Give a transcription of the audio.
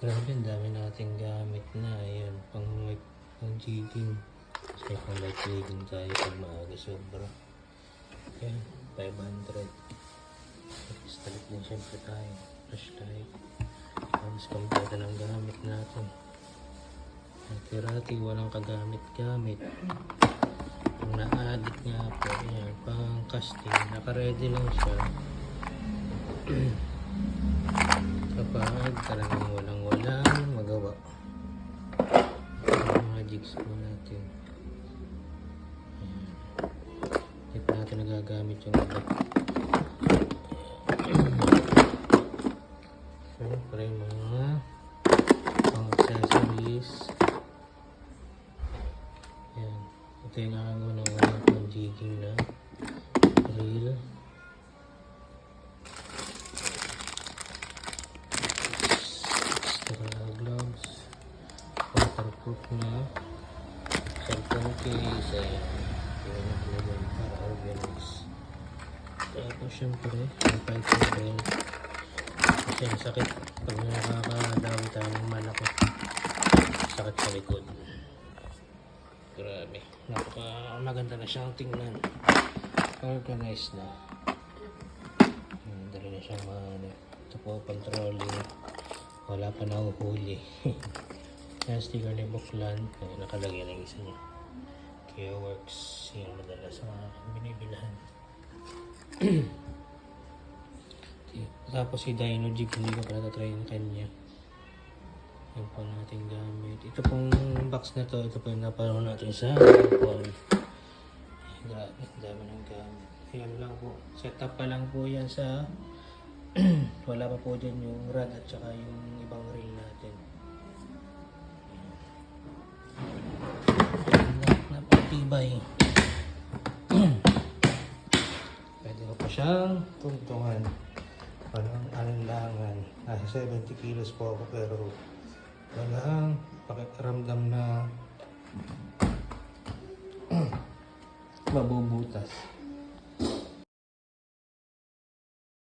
Grabe, ang dami nating gamit na. Ayan, pang jigging. Kasi pang light jigging tayo pag maaga sobra. Ayan, 500. Installate din syempre tayo. Flashlight. Tapos kompleto ng gamit natin. Tirati, walang kagamit-gamit. Yung na-addict nga po, ayan, pang casting. Naka-ready lang siya. Kapag talagang walang magawa. Yung mga jigs po natin. Ayan. Hindi pa natin nagagamit yung iba. Siyempre mga pang accessories. Ayan. Ito yung nakagawa ng jigging na reel. Gloves, waterproof na cellphone case, ayan, yun ang talagang para organize. Tapos syempre yung fighting belt kasi ang sakit pag nakakadawi tayo ng malaki, sakit sa likod. Grabe, napaka maganda na siyang tingnan, organized na. Dali na siyang ito po, controlling. Wala pa nahuhuli. Yan, sticker ni Buklan. Nakalagay na yung isa niya. Kaya works. Yan madalas sa binibilahan. Tapos si Dino Jig, hindi ko pa natatry yung kanya. Yan po natin gamit. Ito pong box na to, ito po yung naparoon natin sa wall. Grabe, dami ng gamit. Yan lang po. Setup pa lang po yan sa wala pa po dyan yung rod at saka yung ibang reel natin. Napatibay. Pwede ko pa siyang tungtungan. Walang alanlangan. Nasa 70 kilos po ako pero walang pakiramdam na mabubutas.